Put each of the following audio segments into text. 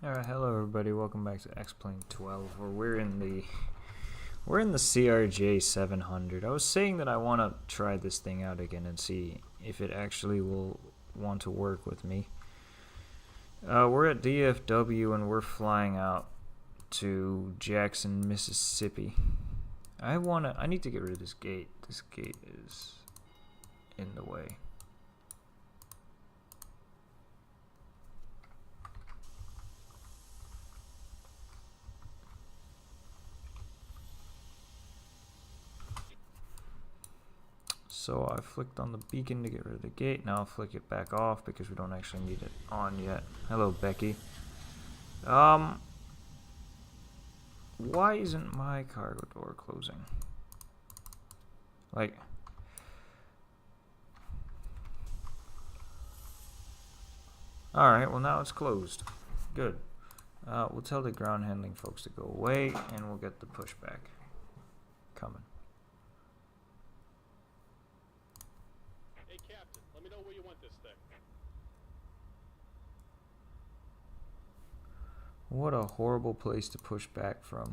Alright, hello everybody, welcome back to X-Plane 12, where we're in the CRJ-700. I was saying that I want to try this thing out again and see if it actually will want to work with me. We're at DFW and we're flying out to Jackson, Mississippi. I need to get rid of this gate. This gate is in the way. So I flicked on the beacon to get rid of the gate. Now I'll flick it back off because we don't actually need it on yet. Hello, Becky. Why isn't my cargo door closing? Like, alright, well now it's closed. Good. We'll tell the ground handling folks to go away and we'll get the pushback coming. Hey Captain, let me know where you want this thing. What a horrible place to push back from.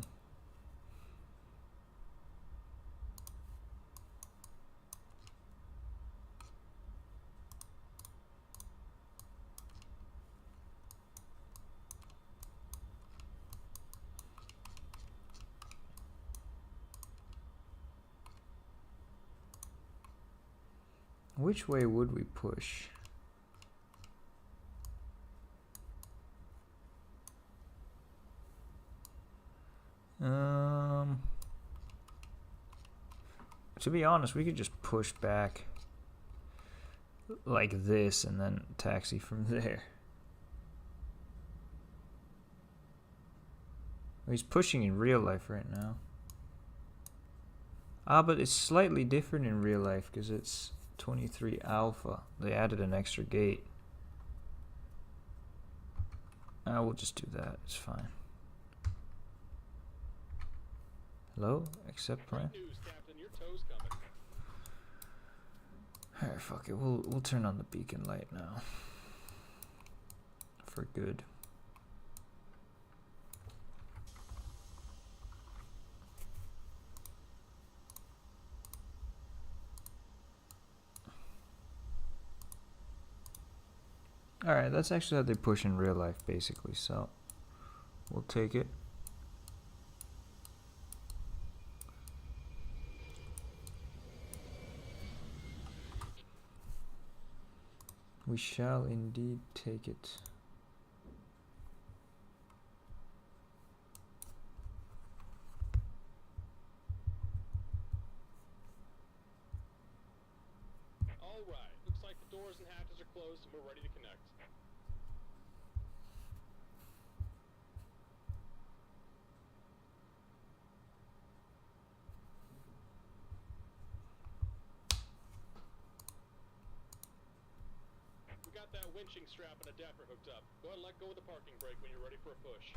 Which way would we push? To be honest, we could just push back like this and then taxi from there. He's pushing in real life right now. But it's slightly different in real life because it's 23 alpha. They added an extra gate. We'll just do that. It's fine. Hello? Accept plan? Great news, Captain. Your tow's coming. Alright, fuck it. We'll turn on the beacon light now. For good. Alright, that's actually how they push in real life, basically, so we'll take it. We shall indeed take it. All right. Looks like the doors and hatches are closed and we're ready to connect. We got that winching strap and adapter hooked up. Go ahead and let go of the parking brake when you're ready for a push.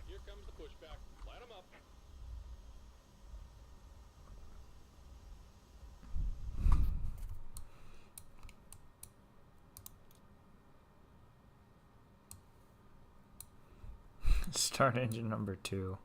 Here comes the pushback. Light 'em up. Start engine number 2.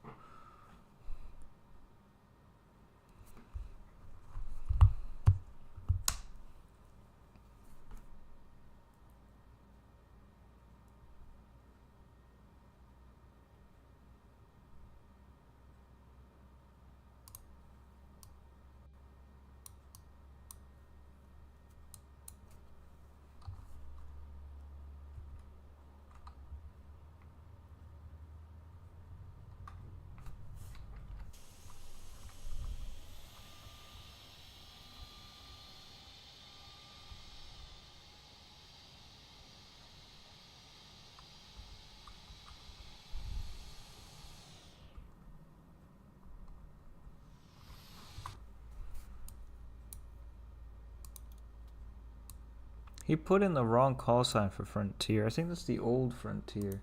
He put in the wrong call sign for Frontier. I think that's the old Frontier.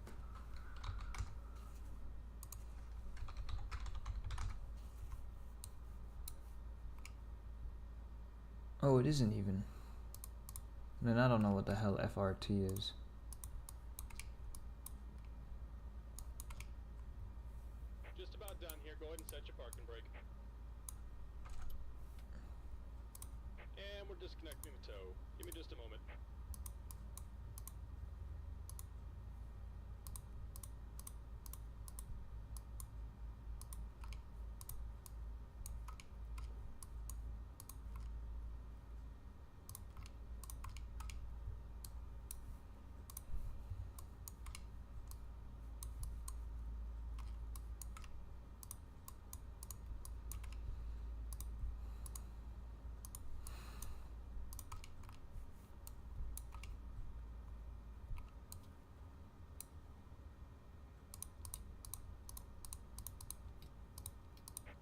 Oh, it isn't even. Then I don't know what the hell FRT is. Just about done here. Go ahead and set your parking brake. And we're disconnecting the tow. Give me just a moment.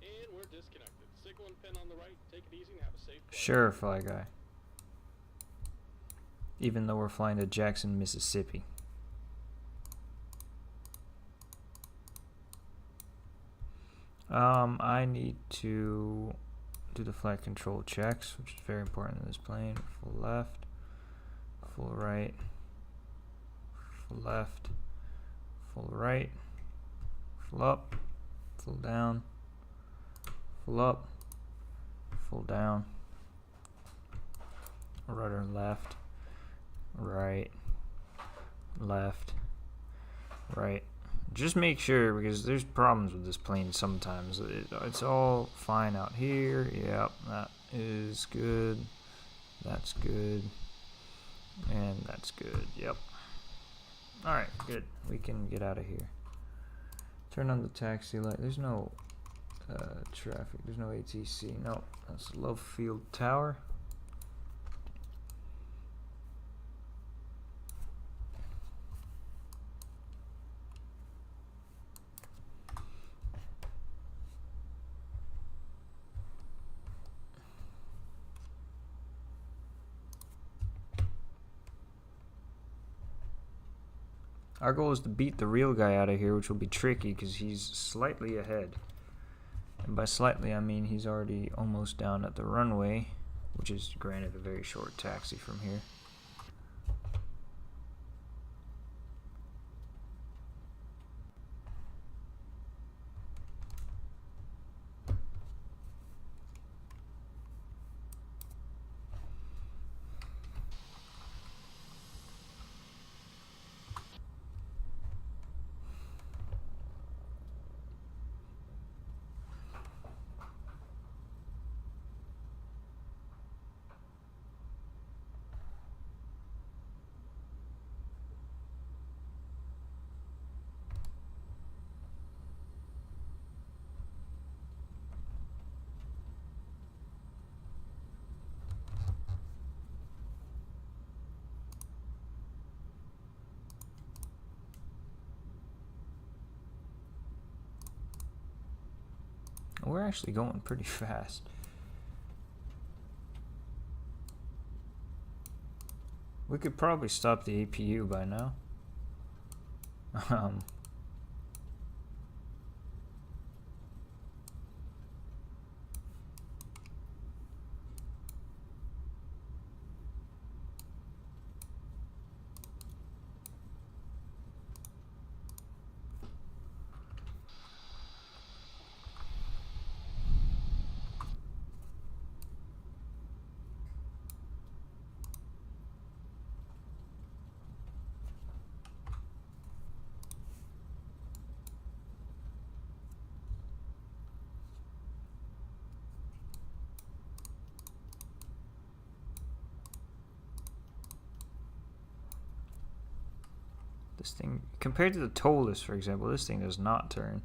And we're disconnected. Signal and pin on the right. Take it easy and have a safe flight. Sure, Fly Guy. Even though we're flying to Jackson, Mississippi. I need to do the flight control checks, which is very important in this plane. Full left, full right, full left, full right, full up, full down, full up, full down, rudder left, right, left, right. Just make sure, because there's problems with this plane sometimes. It's all fine out here. Yep, that is good. That's good. And that's good. Yep. Alright, good. We can get out of here. Turn on the taxi light. There's no traffic. There's no ATC. No, that's Love Field Tower. Our goal is to beat the real guy out of here, which will be tricky because he's slightly ahead. And by slightly, I mean he's already almost down at the runway, which is granted a very short taxi from here. We're actually going pretty fast. We could probably stop the APU by now. This thing, compared to the Tolus, for example, this thing does not turn.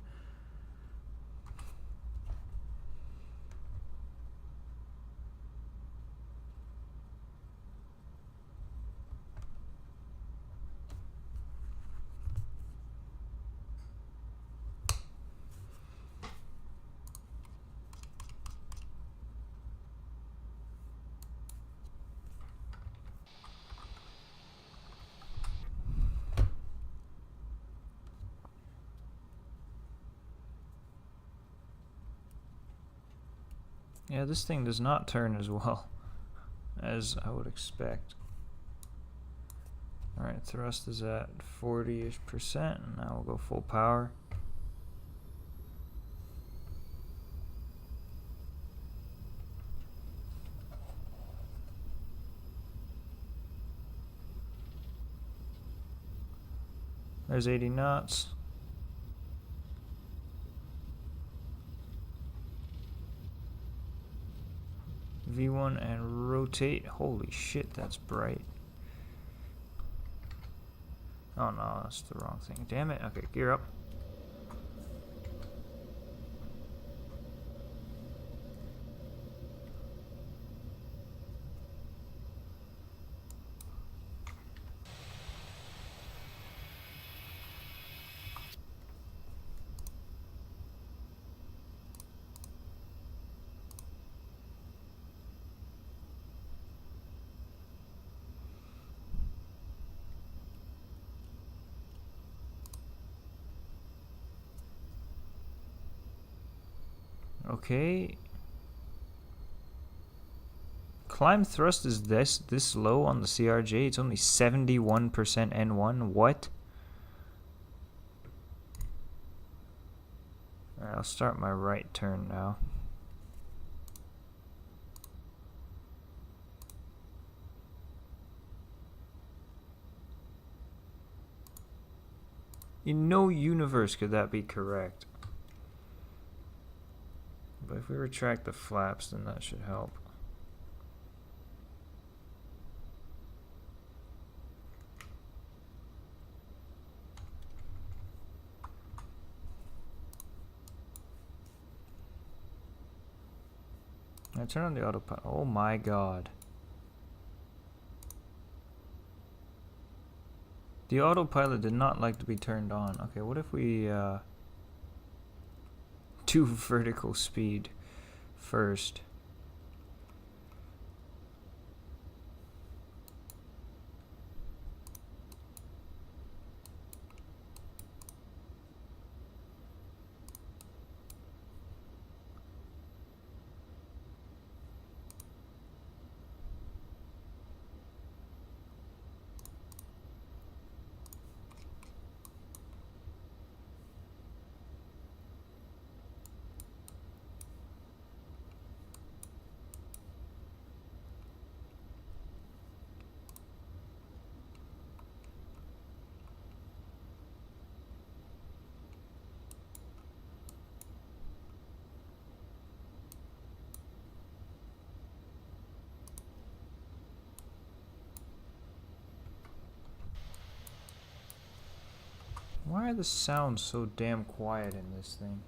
Yeah, this thing does not turn as well as I would expect. Alright, thrust is at 40-ish%, and now we'll go full power. There's 80 knots. V1 and rotate. Holy shit, that's bright. Oh no, that's the wrong thing. Damn it. Okay, gear up. Okay. Climb thrust is this low on the CRJ. It's only 71% N1. What? Alright, I'll start my right turn now. In no universe could that be correct. But if we retract the flaps, then that should help. I turn on the autopilot. Oh my god. The autopilot did not like to be turned on. Okay, what if we do vertical speed first? Why are the sounds so damn quiet in this thing?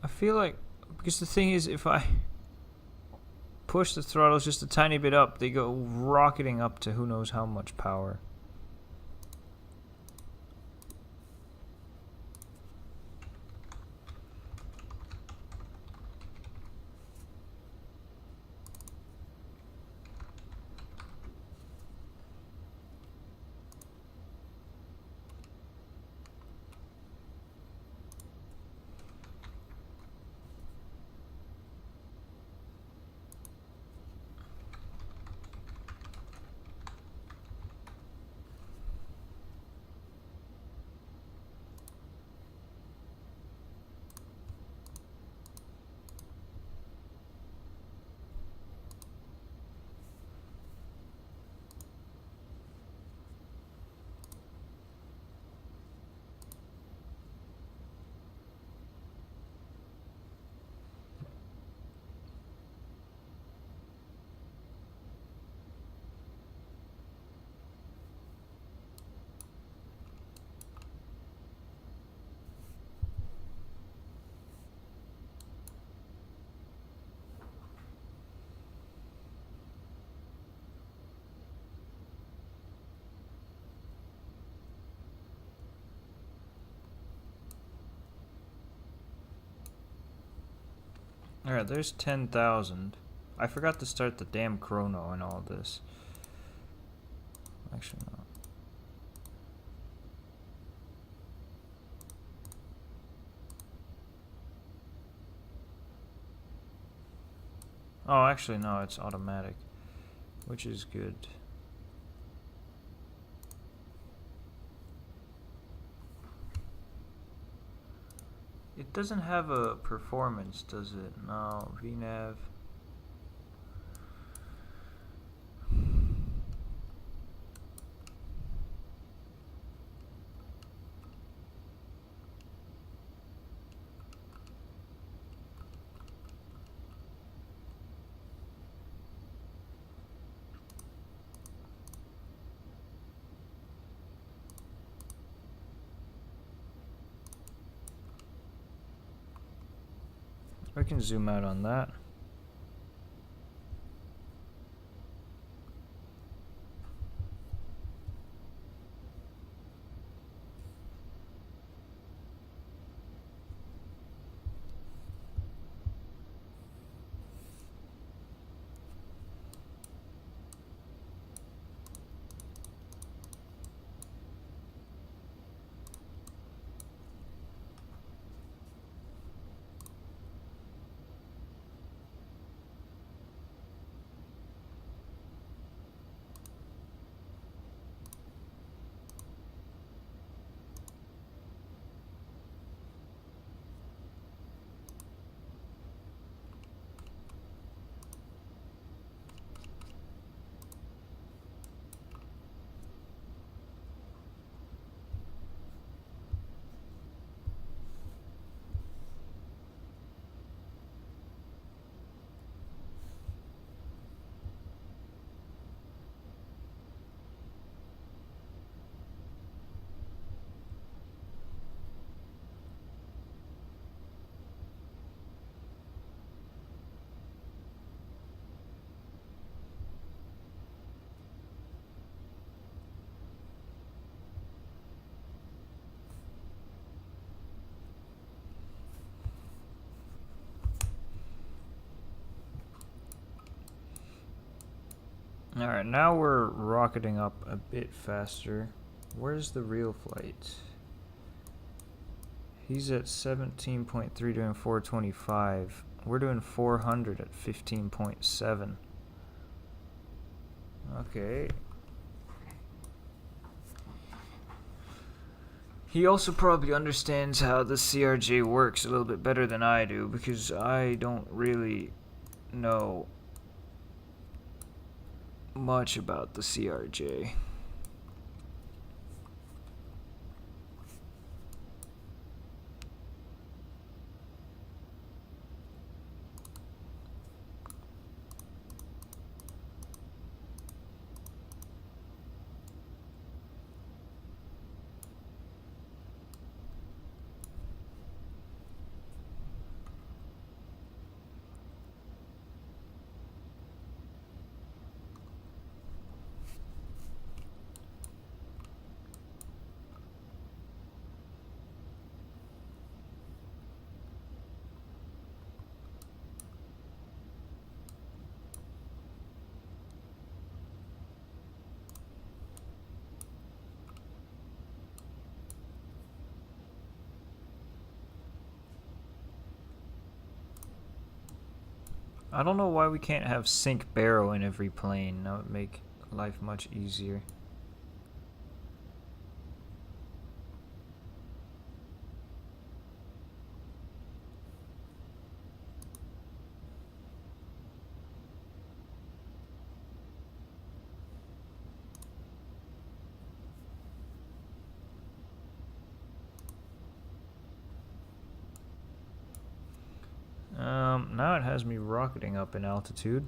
I feel like, because the thing is, if I push the throttles just a tiny bit up, they go rocketing up to who knows how much power. Alright, there's 10,000. I forgot to start the damn chrono and all this. Actually, no. Oh, actually, no, it's automatic, which is good. It doesn't have a performance, does it? No, VNav. We can zoom out on that. Alright, now we're rocketing up a bit faster. Where's the real flight? He's at 17.3 doing 425. We're doing 400 at 15.7. Okay. He also probably understands how the CRJ works a little bit better than I do, because I don't really know much about the CRJ. I don't know why we can't have sink barrow in every plane. That would make life much easier. Now it has me rocketing up in altitude.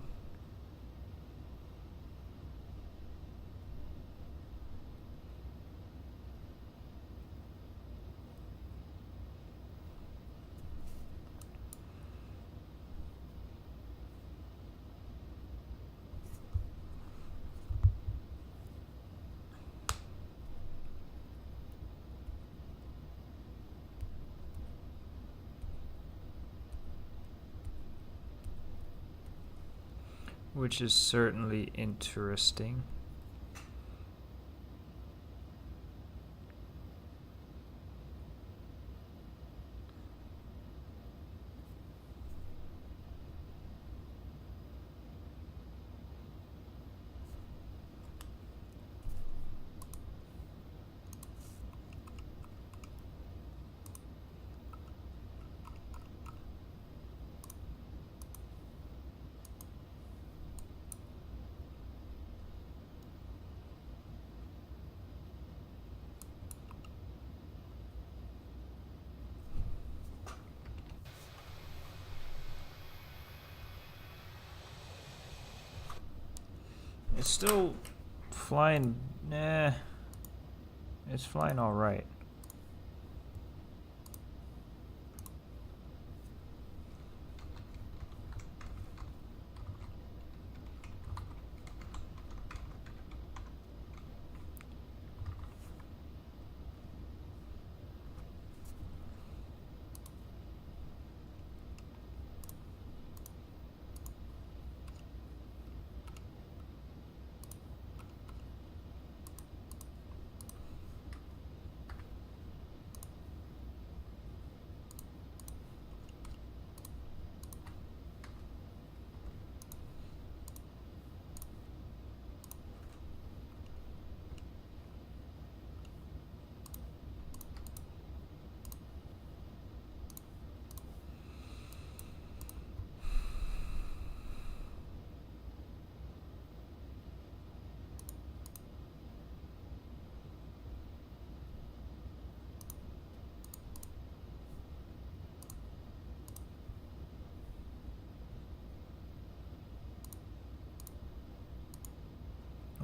which is certainly interesting. It's still flying, nah, it's flying all right.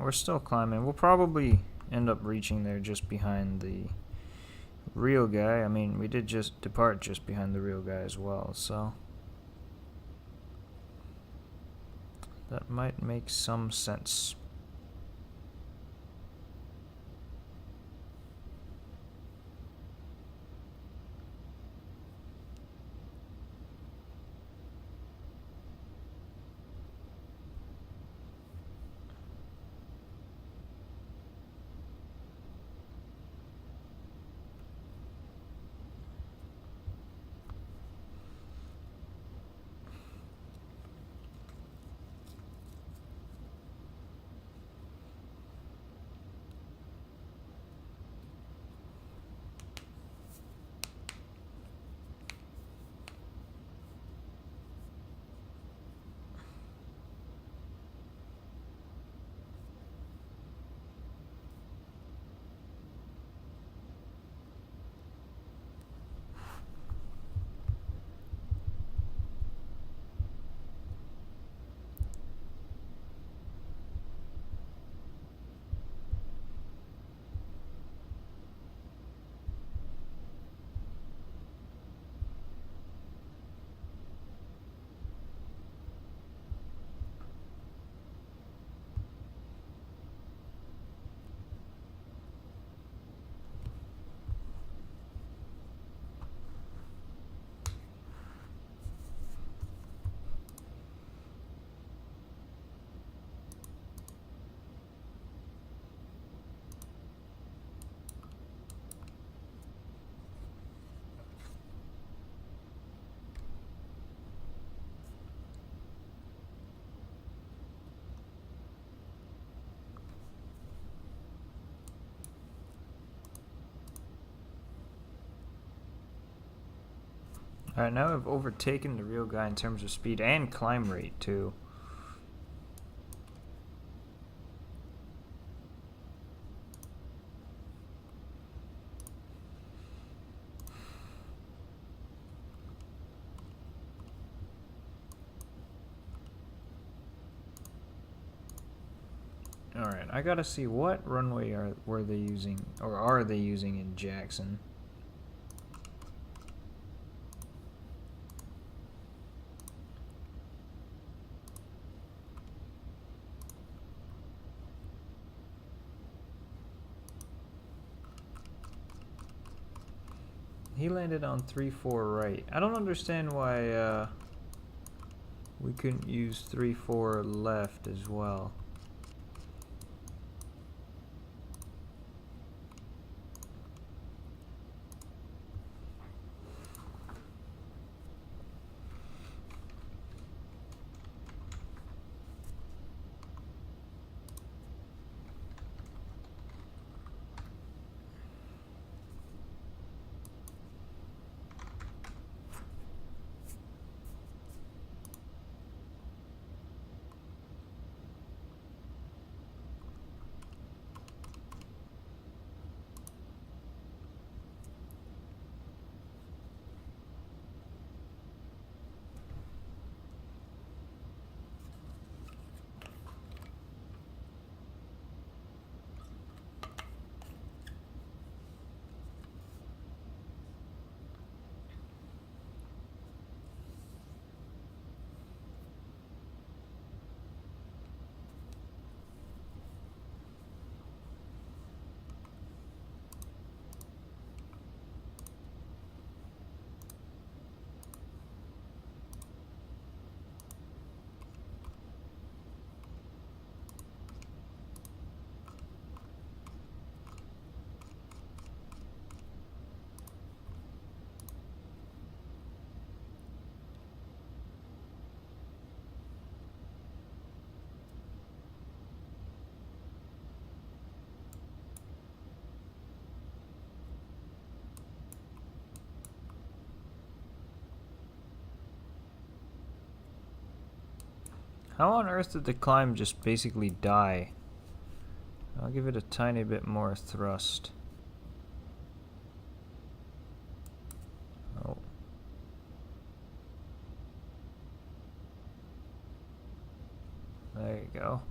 We're still climbing. We'll probably end up reaching there just behind the real guy. I mean, we did just depart just behind the real guy as well, so that might make some sense. Alright, now I've overtaken the real guy in terms of speed and climb rate too. Alright, I gotta see what runway were they using, or are they using in Jackson. He landed on 3-4 right. I don't understand why We couldn't use 3-4 left as well. How on earth did the climb just basically die? I'll give it a tiny bit more thrust. Oh. There you go.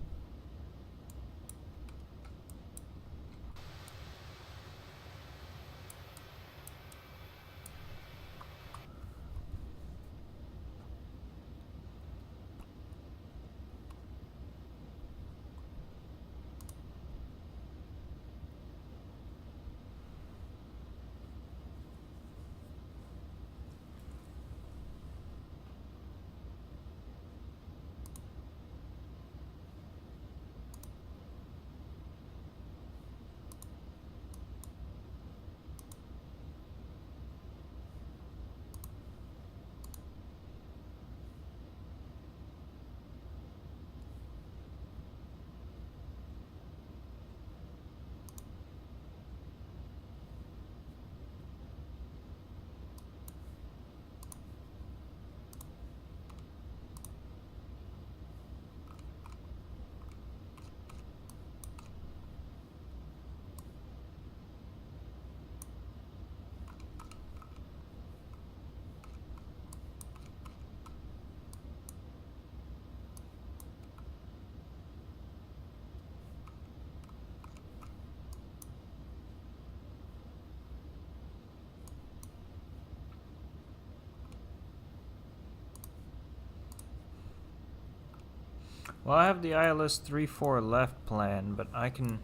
Well, I have the ILS 3-4 left plan, but I can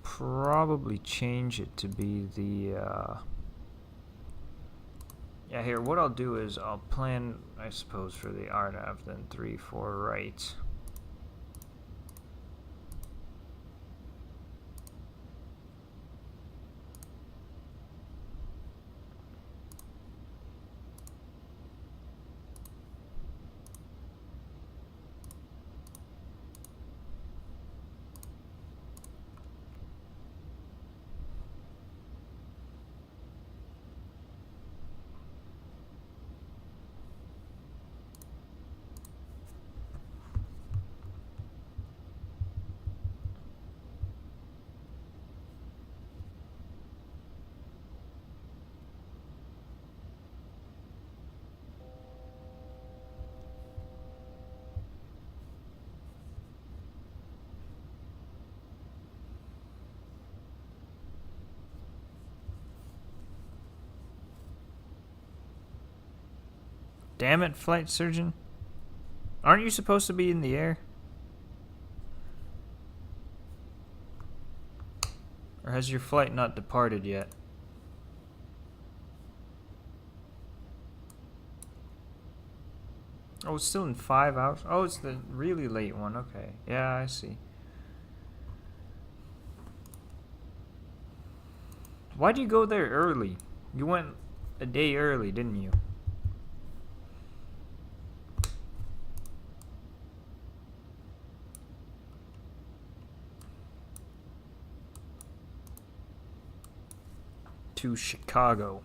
probably change it to be the, yeah, here, what I'll do is I'll plan, I suppose, for the RNAV, then 3-4 right. Damn it, flight surgeon. Aren't you supposed to be in the air? Or has your flight not departed yet? Oh, it's still in 5 hours? Oh, it's the really late one. Okay. Yeah, I see. Why'd you go there early? You went a day early, didn't you? To Chicago.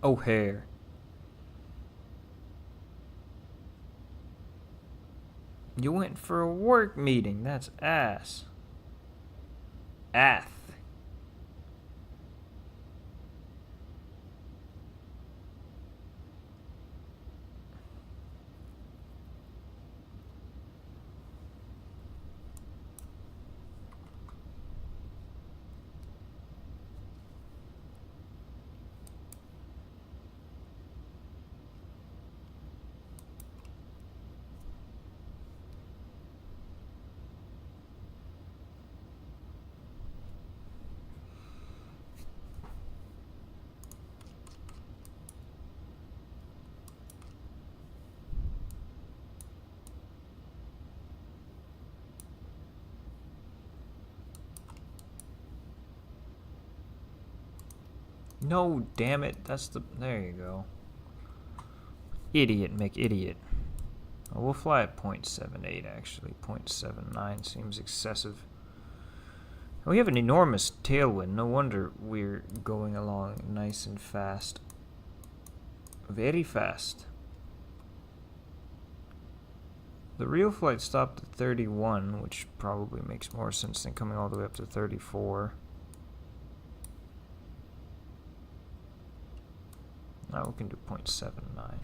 O'Hare. You went for a work meeting. That's ass. Ath. No, damn it. That's the... There you go. Idiot, McIdiot. Oh, we'll fly at 0.78, actually. 0.79 seems excessive. We have an enormous tailwind. No wonder we're going along nice and fast. Very fast. The real flight stopped at 31, which probably makes more sense than coming all the way up to 34. Now we can do 0.79.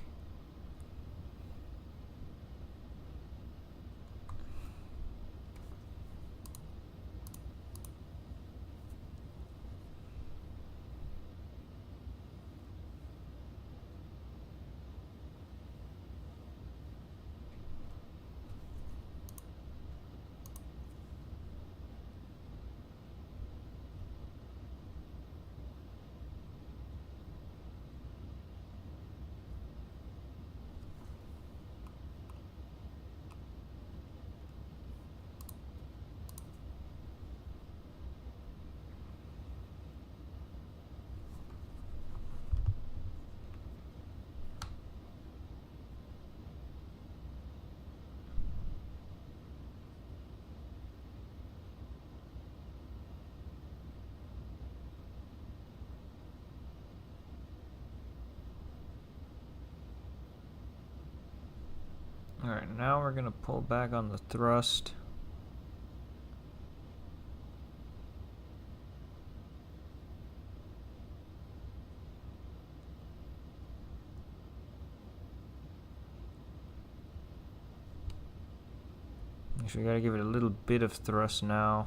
Alright, now we're going to pull back on the thrust. Actually, we got to give it a little bit of thrust now.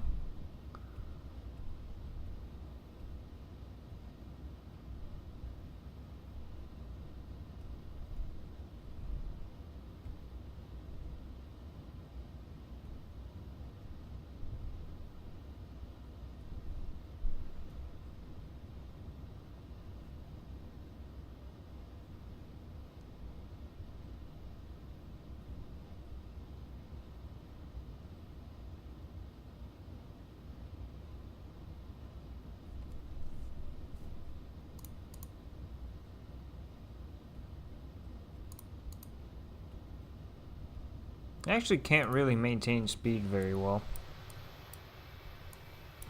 I actually can't really maintain speed very well.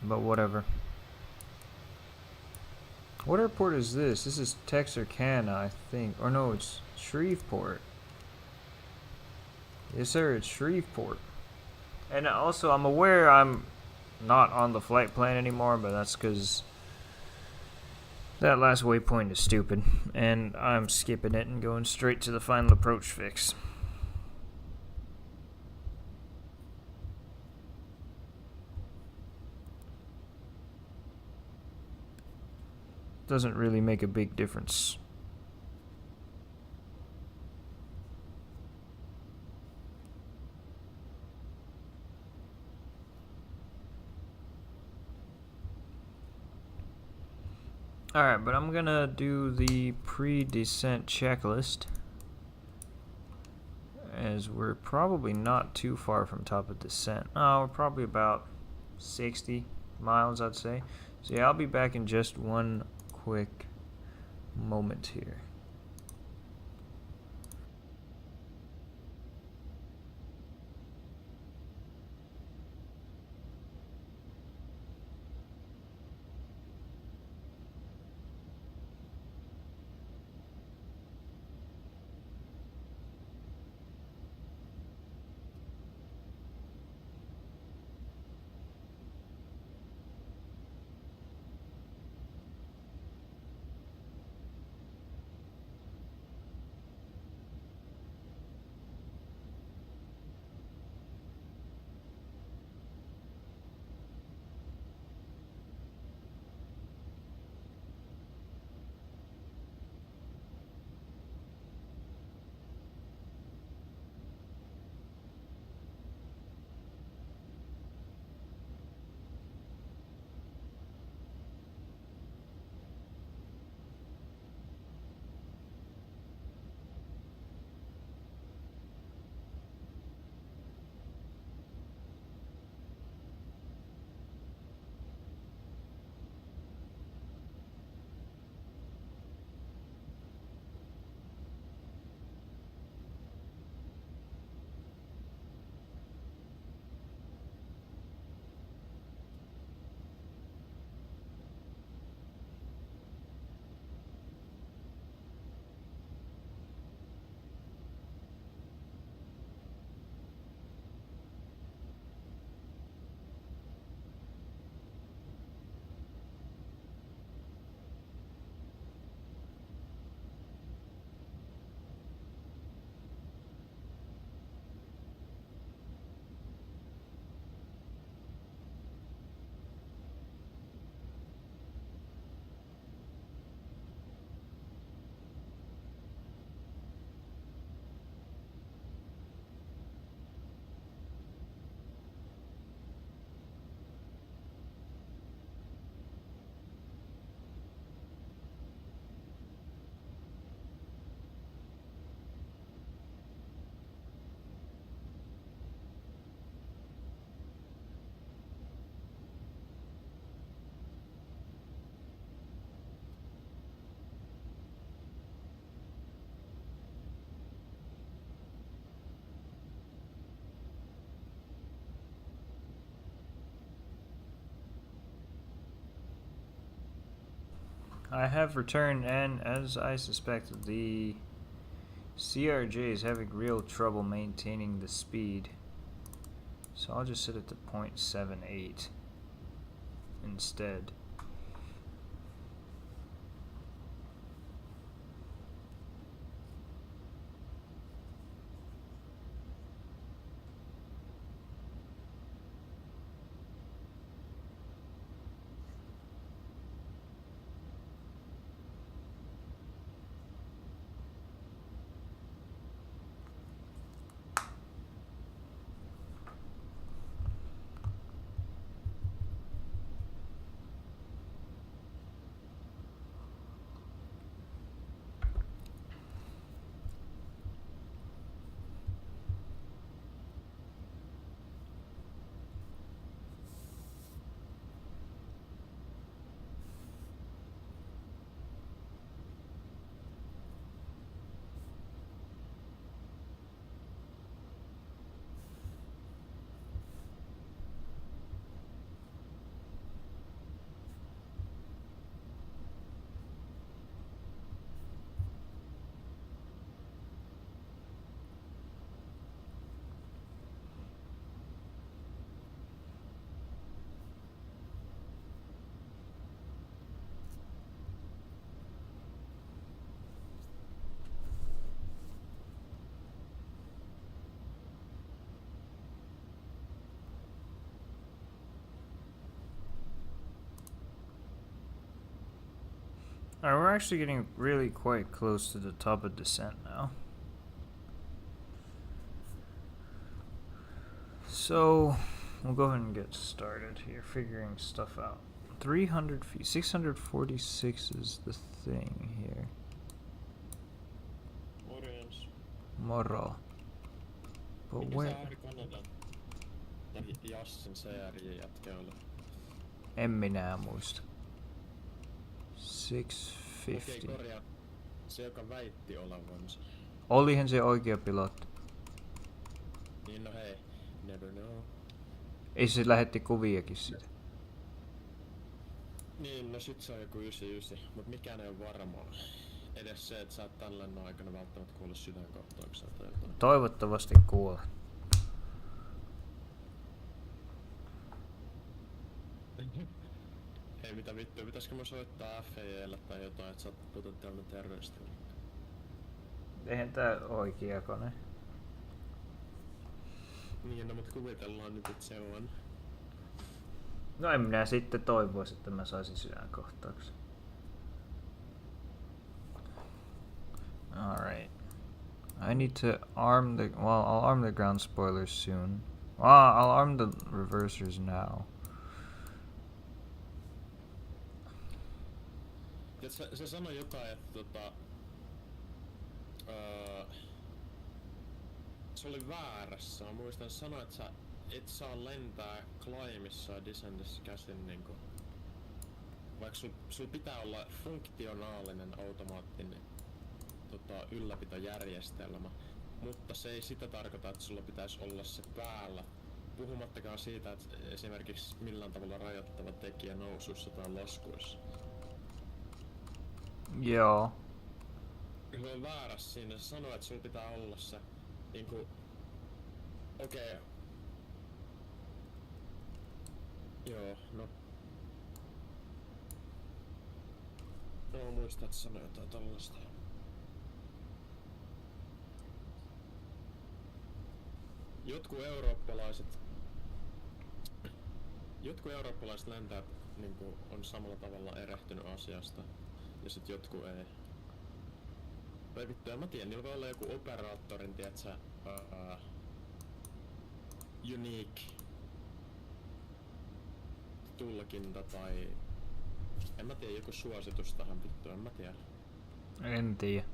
But whatever. What airport is this? This is Texarkana, I think. Or no, it's Shreveport. Yes, sir, it's Shreveport. And also, I'm aware I'm not on the flight plan anymore, but that's because that last waypoint is stupid. And I'm skipping it and going straight to the final approach fix. Doesn't really make a big difference. Alright, but I'm gonna do the pre-descent checklist. as we're probably not too far from top of descent. Oh, we're probably about 60 miles, I'd say. So yeah, I'll be back in just one quick moment here. I have returned, and as I suspected, the CRJ is having real trouble maintaining the speed. So I'll just set it to 0.78 instead. Alright, we're actually getting really quite close to the top of descent now. So, we'll go ahead and get started here, figuring stuff out. 300 feet, 646 is the thing here. Morens. Morro. But Mikä where? se Air Kanadan tai Jassin CRJ-jätkä oli? En minä muista. Okei, 650. korjaa. Se joka väitti olevansa. Olihan se oikea pilotti. Niin no hei, never know. Ei se lähetti kuviakin siitä. Niin, no sit se on joku 99, mut mikään ei oo varmaa. Edes se, et sä et tän lennon aikana välttämättä kuule sydänkohtauksia tai jotain. Toivottavasti kuule. Hei mitä vittua, pitäisikö mä soittaa FAAlle tai jotain, et sä oot potentiaalinen terroristi? Eihän tää oikea kone. Niin, no mut kuvitellaan nyt, et se on. No en minä sitten toivoisi, että mä saisin sydänkohtauksen. Alright. I need to arm the... Well, I'll arm the ground spoilers soon. I'll arm the reversers now. Ja se sanoi jotain, että se oli väärässä. Mä muistan sanoa, että sä et saa lentää climbissa ja descendissa käsin niinku. Vaikka sul pitää olla funktionaalinen automaattinen ylläpitojärjestelmä. Mutta se ei sitä tarkoita, että sulla pitäisi olla se päällä. Puhumattakaan siitä, että esimerkiksi millään tavalla rajoittava tekijä nousuissa tai laskuissa. Joo. Se on väärässä siinä. Se sanoo, että sulla pitää olla se niinku... Okei. Joo, no. No muistan, että sanoi jotain tollasta. Jotkut eurooppalaiset lentäjät niinku on samalla tavalla erehtynyt asiasta. Ja sit jotkut ei. Tai vittu, en mä tiedä, niillä voi olla joku operaattorin, tiiätsä, unique tulkinta tai... En mä tiedä, joku suositus tähän vittu, en mä tiedä. En tiedä.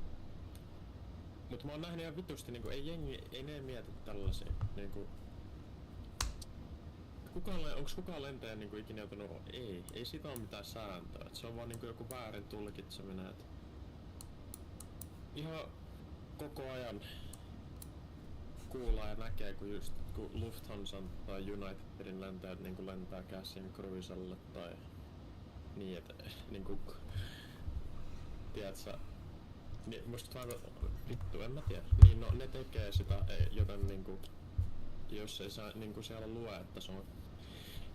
Mut mä oon nähnyt ihan vitusti, niinku ei ne mieti tällaisia, niinku... Onks kukaan lentäjä niinku ikinä joutunut? Ei siitä oo mitään sääntöä, et se on vaan niinku joku väärin tulkitseminen, et... Ihan koko ajan kuulee ja näkee, kun Lufthansan tai Unitedin lentäjät niinku lentää käsin cruiselle tai niin, et niinku... Tiedätkö? Niin, musta vähän vittu, en mä tiedä. Niin no, ne tekee sitä, joten niinku... Jos ei saa niinku siellä lue, että se on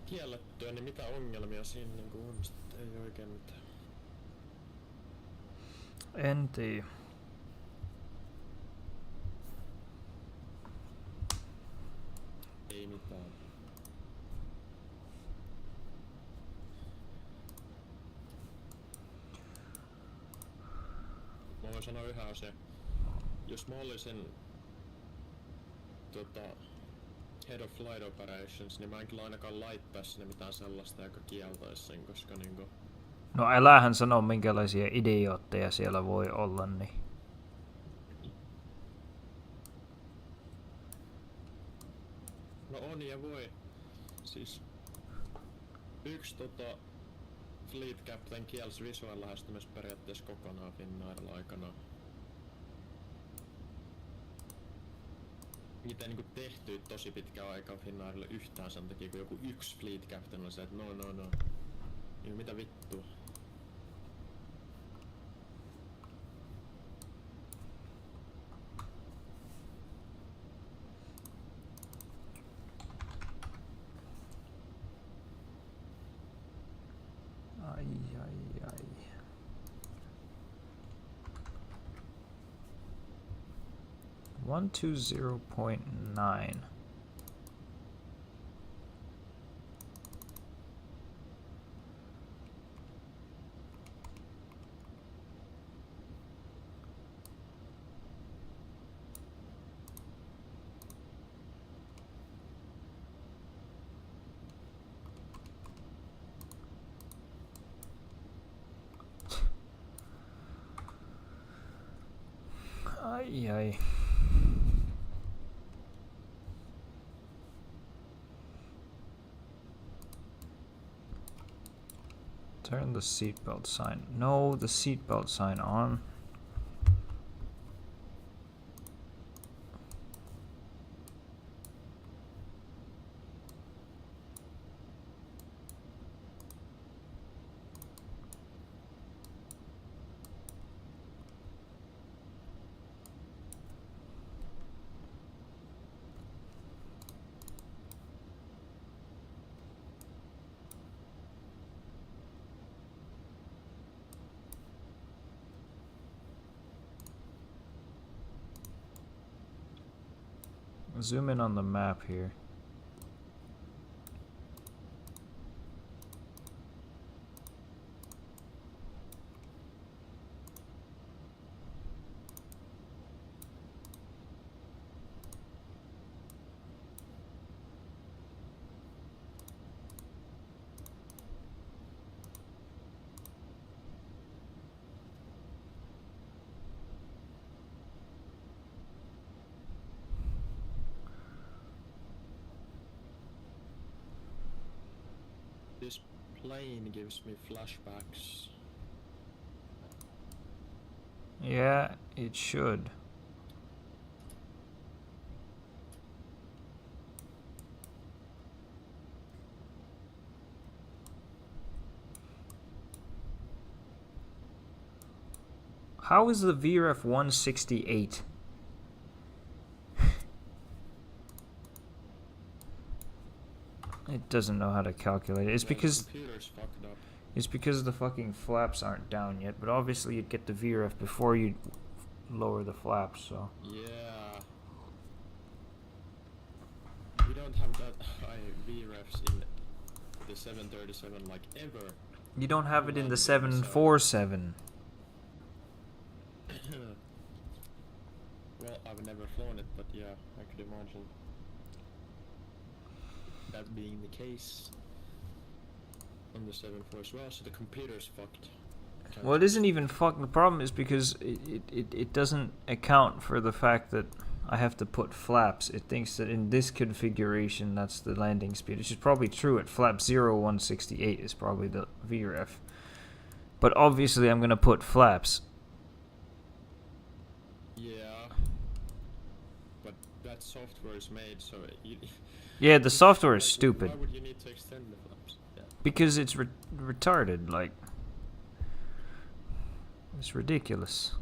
kiellettyä, niin mitä ongelmia siinä niinku on? Sitten ei oikein mitään. En tiedä. Ei mitään. Mä voin sanoa yhden asian. Jos mä olisin Head of Flight Operations, niin mä en kyllä ainakaan laittais sinne mitään sellaista, joka kieltäis sen, koska niinku... No älähän sano minkälaisia idiootteja siellä voi olla, niin... No on ja voi. Siis... Yksi Fleet Captain kielsi visual lähestymisperiaatteessa kokonaan Finnairilla aikanaan. Niitä ei niinku tehty tosi pitkään aikaa Finnairille yhtään sen takia, kun joku yksi Fleet Captain oli se, että no. Niin mitä vittua? Ai. 120.9. Ai. Turn the seatbelt sign. No, the seatbelt sign on. Zoom in on the map here. This plane gives me flashbacks. Yeah, it should. How is the VREF 168? It doesn't know how to calculate it. It's because Computer's fucked up. it's because the fucking flaps aren't down yet. But obviously you'd get the VREF before you lower the flaps. So Yeah. We don't have that high VREFs in the 737 like ever. you don't have it in the 747. Well, I've never flown it, but yeah, I could imagine that being the case on the 74 as well. So the computer's fucked. Well, it isn't even fucking. The problem is because it doesn't account for the fact that I have to put flaps. It thinks that in this configuration that's the landing speed, which is probably true at flap 0168 is probably the VREF. But obviously I'm going to put flaps. Yeah, but that software is made so Yeah, the software is like, stupid. Why would you need to extend the flaps? Yeah. Because it's retarded, like. It's ridiculous.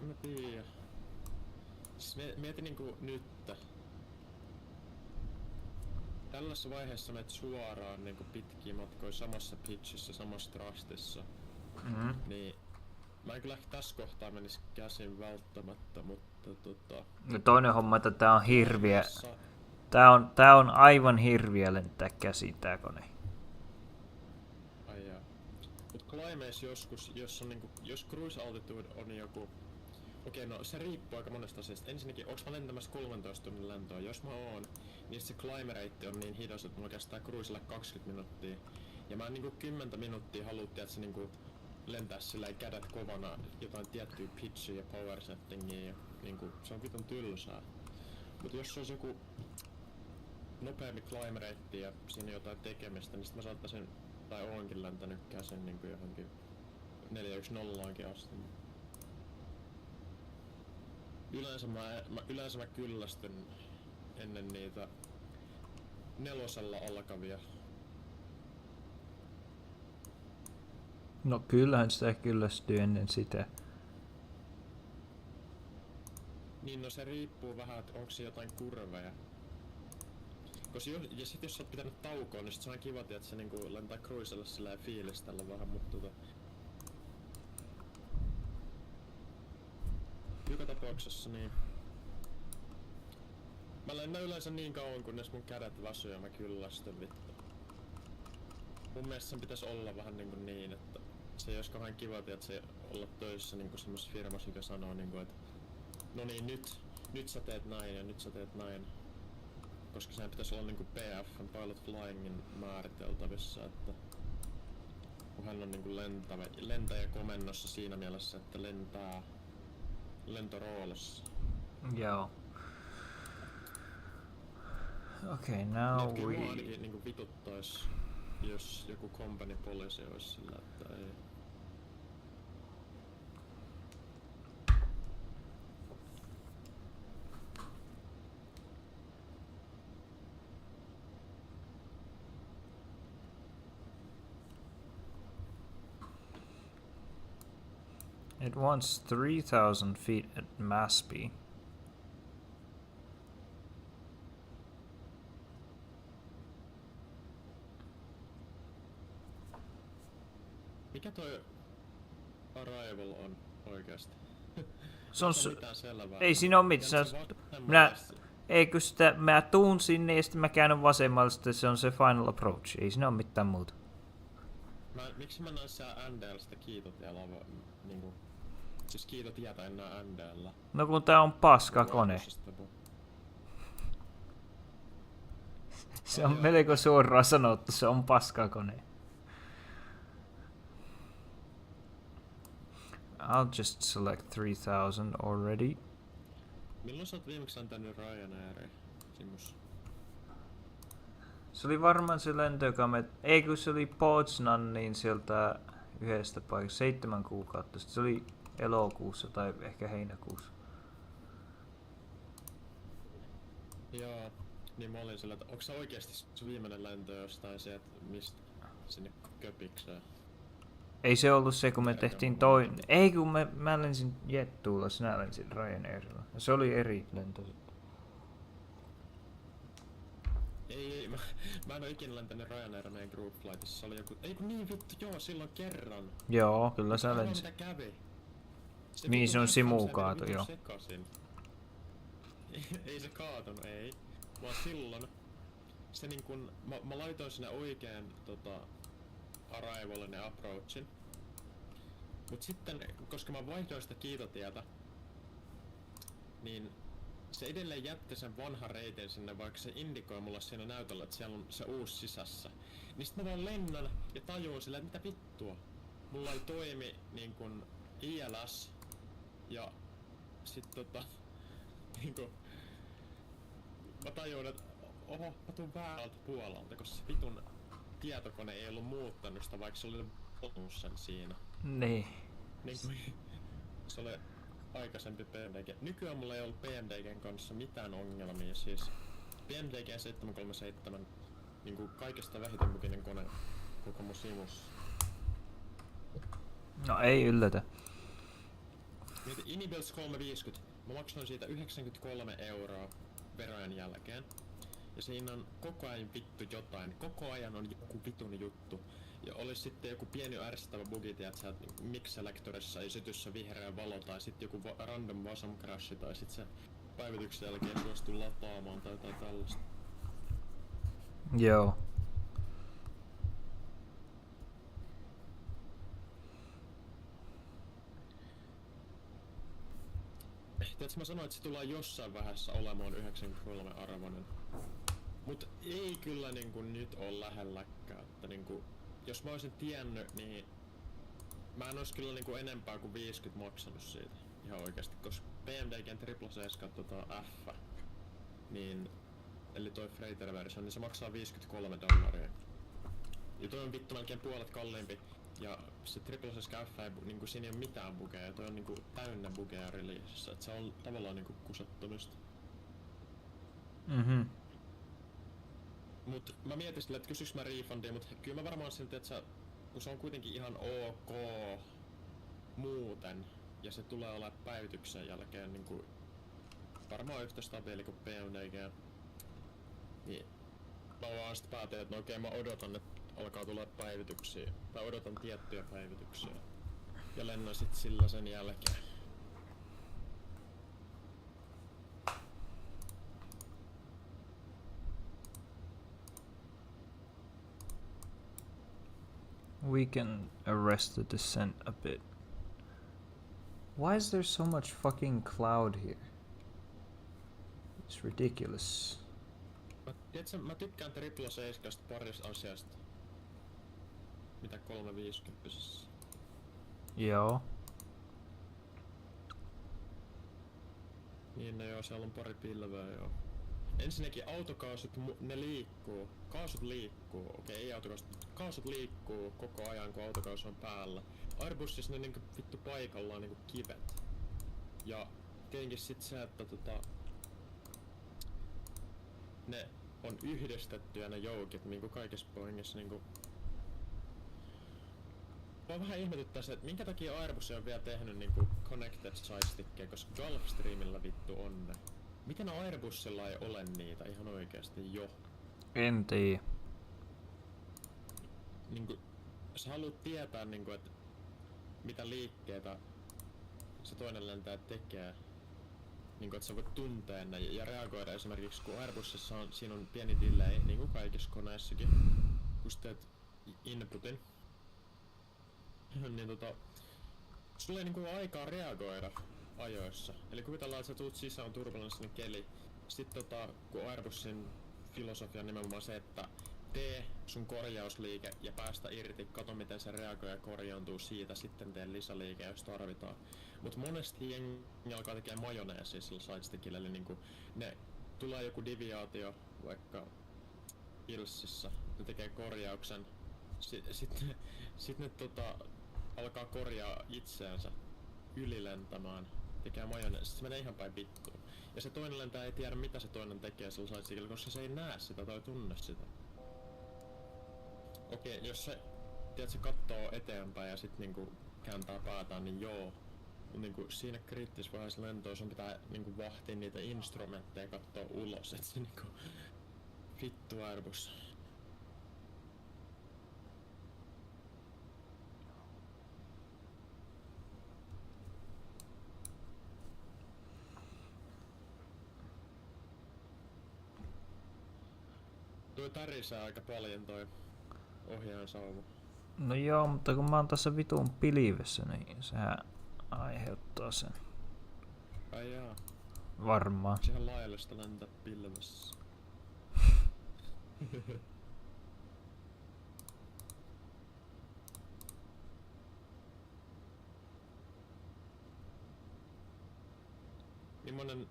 En mä tiedä. Siis mieti niinku nyt. Tällaisessa vaiheessa menet suoraan niinku pitkiä matkoja samassa pitchissä, samassa thrustissa. Niin mä en kyllä tässä kohtaa menis käsin välttämättä, mutta Ja toinen homma, että tää on hirviä. Sa- Tää on aivan hirviä lentää käsiin tää kone. Ai jaa. Mut climbeissä joskus, jos cruise altitude on joku... Okei, no se riippuu aika monesta asiasta. Ensinnäkin, onks mä lentämässä 13 tunnin lentoa? Jos mä oon, niin se climb-reitti on niin hidas, että mulla kestää cruisella 20 minuuttia. Ja mä niinku 10 minuuttia haluttiin, että se niinku lentää sillä kädet kovana jotain tiettyä pitchiä ja power settingia. Ja niinku, se on vitun tylsää. Mut jos se olisi joku nopeampi climb-reitti ja siinä jotain tekemistä, niin sit mä saattaisin, tai oonkin lentänyt käsin niinku johonkin 410 asti. Yleensä mä kyllästyn ennen niitä 4 alkavia. No kyllähän sitä kyllästyy ennen sitä. Niin no se riippuu vähän, että onko se jotain kurveja. Ja sit jos sä oot pitänyt taukoa, niin sit se on kiva, että se niinku lentää cruisella silleen fiilistellä vähän, mutta joka tapauksessa niin Mä lennän yleensä niin kauan kunnes mun kädet väsyy ja mä kyllästyn vittu. Mun mielestä sen pitäis olla vähän niin, että se ei ois kauhean kiva, että se olla töissä niinku semmosessa firmassa, joka sanoo niinku, että no niin nyt sä teet näin ja nyt sä teet näin. Koska sehän pitäis olla niinku PF:n Pilot Flyingin määriteltävissä, että kun hän on niinku lentäjä komennossa siinä mielessä, että lentää lentoroolissa. Joo. Okay, now Kyllä mua we... ainakin niinku vituttais, jos joku company policy ois sillä, että ei. It wants 3,000 feet at Masby. Mikä toi Arrival on oikeesti? Se on mitään selvää. ei siinä oo mitään. Ei kun sitä, mä tuun sinne ja sitten mä käännyn vasemmalle, sitten se on se final approach. Ei siinä oo mitään muuta. Miksi mä näen siellä NDL sitä kiitotiellä niinku... Siis kiitotietä en näe NDL. No kun tää on paskakone. Se on melko suoraan sanottu, se on paskakone. I'll just select 3,000 already. Milloin sä oot viimeksi antanut Ryanairin, Simus? Se oli varmaan se lento, joka me... Ei kun se oli Poznanin sieltä yhdestä paikasta 7 kuukautta. Sitten se oli elokuussa tai ehkä heinäkuussa. Joo, niin mä olin sillä, että onks sä oikeesti sun viimeinen lento jostain sieltä, mistä sinne Köpikseen? Ei se ollut se, kun me tehtiin toinen. Ei kun mä lensin Jettuulla, sinä lensin Ryanairilla. Se oli eri lento sitten. Ei, mä en oo ikinä lentänyt Ryanair meidän group flightissa. Se oli joku... Ei kun niin vittu, joo, silloin kerran. Joo, kyllä sä lensit. Mitä kävi? Niin se on simukaato, joo. Ei se kaatunut, ei. Vaan silloin se niin kun, mä laitoin sinne oikeen Arrivalin ja approachin. Mut sitten, koska mä vaihdoin sitä kiitotietä, niin se edelleen jätti sen vanhan reitin sinne, vaikka se indikoi mulle siinä näytöllä, että siellä on se uusi sisässä. Niin sit mä vaan lennän ja tajuun silleen, että mitä vittua. Mulla ei toimi niin kun ILS ja sit niinku mä tajuin, että oho, mä tuun väärältä puolelta, koska se vitun tietokone ei ollut muuttanut sitä, vaikka se oli ottanut sen siinä. Niin. Niinku, se oli aikaisempi PMDG. Nykyään mulla ei ollut PMDGn kanssa mitään ongelmia, siis PMDG 737 niinku kaikesta vähiten mukinen kone koko mun sivussa. No ei yllätä. Mieti Inibels 350. Mä maksoin siitä 93 € verojen jälkeen. Ja siinä on koko ajan vittu jotain. Koko ajan on joku vitun juttu. Ja olisi sitten joku pieni ärsyttävä bugi, tiiätsä, että mix-selektorissa ei syty se vihreä valo, tai sitten joku random wasm crash, tai sitten se päivityksen jälkeen suostuu lataamaan tai jotain tällaista. Joo. Tiedätkö, mä sanoin, että se tullaan jossain vaiheessa olemaan 93 arvoinen. Mut ei kyllä niinku nyt oo lähelläkään, että niinku... Jos mä oisin tiennyt, niin... Mä en ois kyllä niinku enempää kuin 50 maksanut siitä. Ihan oikeesti, koska PMDGn 777 F, niin... Eli toi freighter-versio, niin se maksaa $53. Ja toi on vittu melkein puolet kalliimpi. Ja se 777 F ei niinku siinä ei oo mitään bugeja, toi on niinku täynnä bugeja releasessa, et se on tavallaan niinku kusattomista. Mhm. Mut mä mietin silleen, että kysyks mä refundia, mut kyllä mä varmaan siltä, että kun se on kuitenkin ihan ok muuten, ja se tulee olla päivityksen jälkeen niinku varmaan yhtä stabiili kuin PMDG, niin mä vaan sit päätin, että no okei, mä odotan, että alkaa tulla päivityksiä, tai odotan tiettyjä päivityksiä, ja lennän sit sillä sen jälkeen. we can arrest the descent a bit. Why is there so much fucking cloud here? It's ridiculous. Tiedätkö, mä tykkään tripla 7 parista asiasta. Mitä 350. Joo. Niin, no joo, siellä on pari pilveä, joo. Ensinnäkin autokaasut, ne liikkuu. Kaasut liikkuu. Okei, ei autokaasut, mutta kaasut liikkuu koko ajan, kun autokaasu on päällä. Airbusissa ne niinku vittu paikallaan niinku kivet. Ja tietenkin sit se, että ne on yhdistettyjä ne joukit, niinku kaikissa Boeingissa niinku. Mä vähän ihmetyttää se, että minkä takia Airbus on vielä tehnyt niinku connected sidestickkejä, koska Gulfstreamilla vittu on ne. Miten Airbusilla ei ole niitä ihan oikeesti jo? En tiedä. Niinku, sä haluat tietää niinku, että mitä liikkeitä se toinen lentäjä tekee. Niinku, että sä voit tuntea ne ja reagoida esimerkiksi, kun Airbusissa on, siinä on pieni delay, niinku kaikissa koneissakin. Kun sä teet inputin, niin sulla ei niinku aikaa reagoida ajoissa. Eli kuvitellaan, että sä tuut sisään turbulenssinen keli. Sitten kun Airbusin filosofia on nimenomaan se, että tee sun korjausliike ja päästä irti, kato miten se reagoi ja korjaantuu siitä, sitten tee lisäliike, jos tarvitaan. Mut monesti jengi alkaa tekee majoneesia sillä sidestickillä, eli niinku ne tulee joku deviaatio vaikka Ilsissä, ne tekee korjauksen, sit ne alkaa korjaa itseänsä ylilentämään, tekee majoneesia, se menee ihan päin vittuun. Ja se toinen lentäjä ei tiedä mitä se toinen tekee sillä sidestickillä, koska se ei näe sitä tai tunne sitä. Okei, jos se, tiedät, kattoo eteenpäin ja sit niinku kääntää päätään, niin joo. Mut niinku siinä kriittisessä vaiheessa lentoa sun pitää niinku vahtia niitä instrumentteja ja kattoo ulos, et se niinku vittu Airbus. Toi tärisää aika paljon toi ohjaajan sauva. No joo, mutta kun mä oon tässä vitun pilivessä, niin sehän aiheuttaa sen. Ai jaa. Varmaan. Sehän laillista lentää pilvessä. Millainen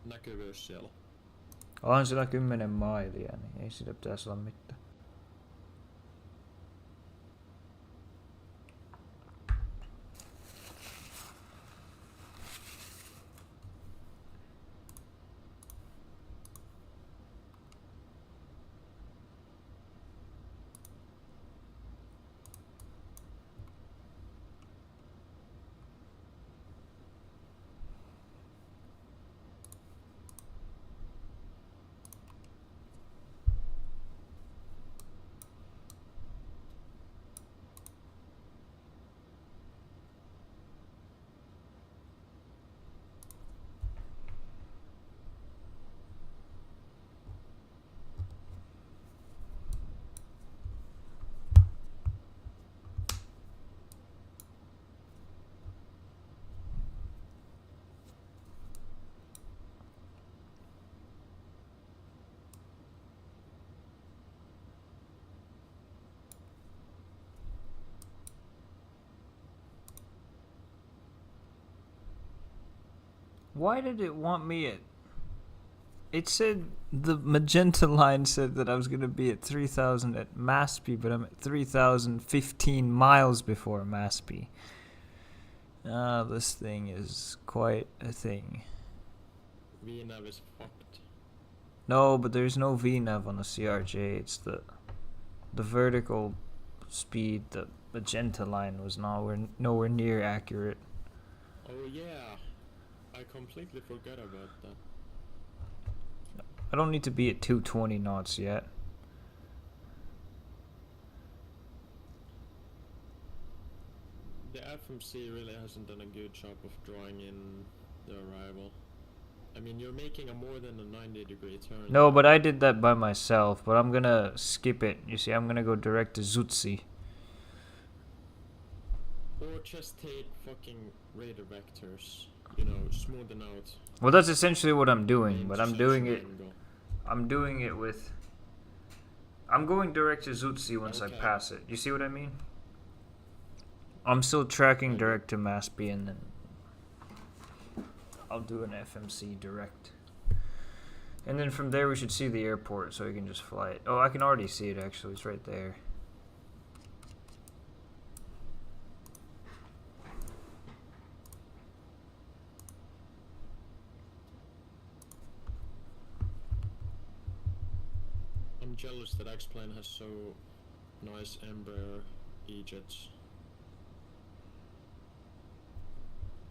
näkyvyys siellä on? On sillä 10 mailia, niin ei sillä pitäisi olla mitään. Why did it want me at... It said, the magenta line said that I was going to be at 3,000 at mass speed, but I'm at 3,015 miles before mass speed. Ah, this thing is quite a thing. VNAV is fucked. No, but there's no VNAV on the CRJ. It's the vertical speed. The magenta line was nowhere near accurate. Oh yeah, I completely forgot about that. I don't need to be at 220 knots yet. The FMC really hasn't done a good job of drawing in the arrival. I mean, you're making a more than a 90-degree turn. No, but I did that by myself, but I'm gonna skip it. You see, I'm gonna go direct to Zutzi. Or just take fucking radar vectors, you know, smoothen out. Well, that's essentially what I'm doing, but I'm doing it. Angle. I'm doing it with. I'm going direct to Zutzi once I Okay. pass it. You see what I mean? I'm still tracking direct to Maspy, and then I'll do an FMC direct. And then from there we should see the airport, so we can just fly it. Oh, I can already see it actually. It's right there. I'm jealous that X-Plane has so nice Embraer E-jets.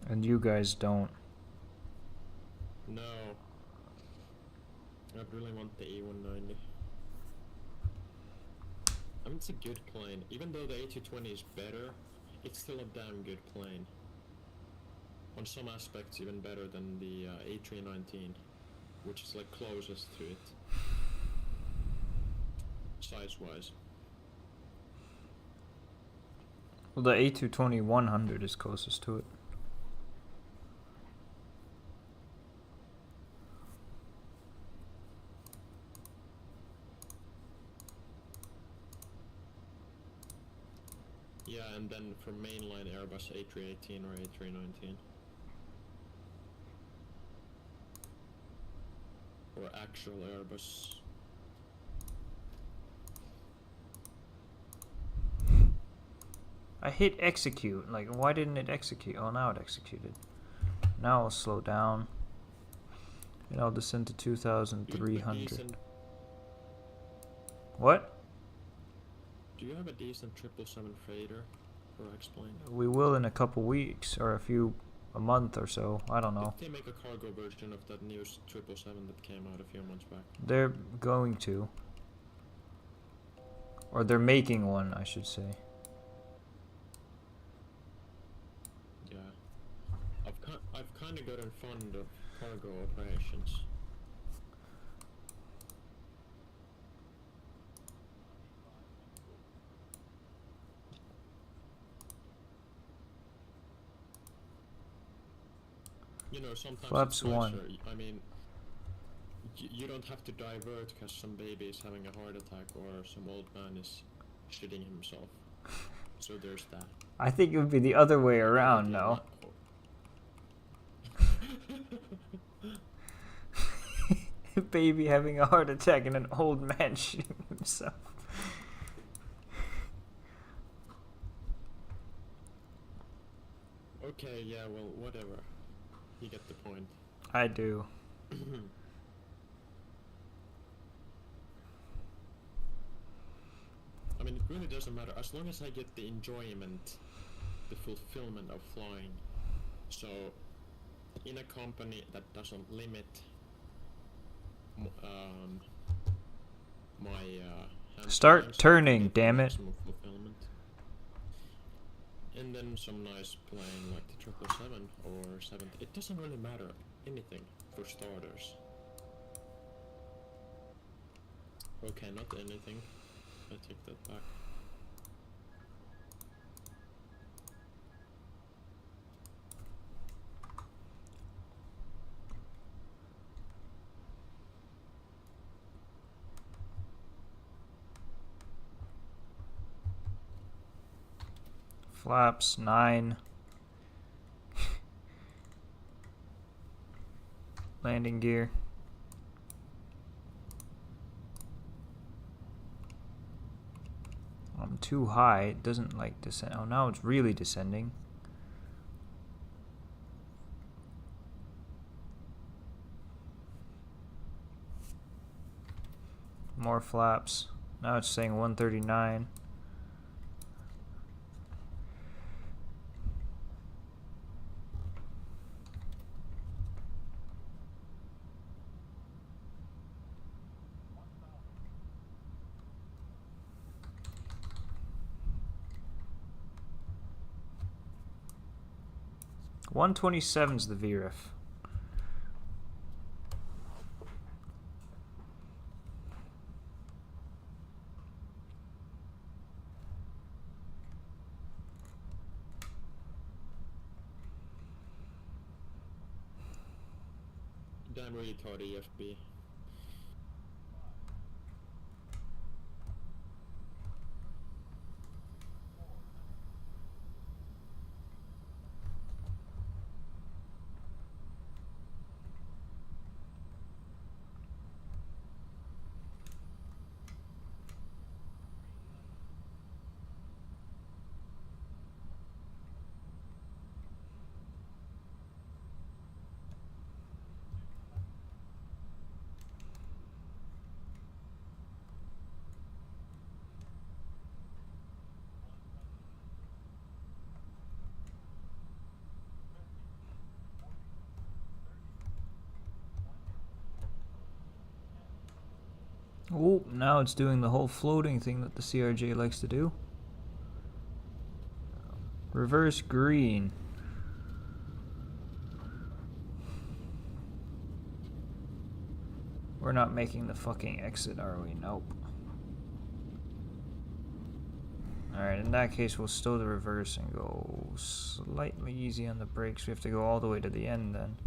And you guys don't. No. I really want the E190. I mean, it's a good plane. Even though the A220 is better, it's still a damn good plane. On some aspects even better than the A319, which is like closest to it. Size-wise. Well, the A220-100 is closest to it. Yeah, and then for mainline Airbus A318 or A319. Or actual Airbus. I hit execute. Like, why didn't it execute? Oh, now it executed. Now I'll slow down. And I'll descend to 2,300. Decent, What? do you have a decent 777 freighter for X-Plane? We will in a couple weeks, or a month or so. I don't know. Did they make a cargo version of that new 777 that came out a few months back? They're going to. Or they're making one, I should say. Yeah. I've kind of gotten fond of cargo operations. You know, sometimes Flaps it's nicer. one. I mean, you don't have to divert because some baby is having a heart attack or some old man is shitting himself. So there's that. I think it would be the other way around, no? Baby having a heart attack and an old man shooting himself. Okay, yeah, well, whatever. You get the point. I do. I mean, it really doesn't matter as long as I get the enjoyment, the fulfillment of flying. So, in a company that doesn't limit my Start hamstrings, turning, I get the damn it. maximum fulfillment. And then some nice plane like the 777 or 7. It doesn't really matter anything for starters. Okay, not anything. I take that back. Flaps 9. Landing gear. I'm too high. It doesn't like descend. Oh, now it's really descending. More flaps. Now it's saying 139. .127's the VREF. damn retard EFB. Oh, now it's doing the whole floating thing that the CRJ likes to do. Reverse green. We're not making the fucking exit, are we? Nope. Alright, in that case, we'll stow the reverse and go slightly easy on the brakes. We have to go all the way to the end then.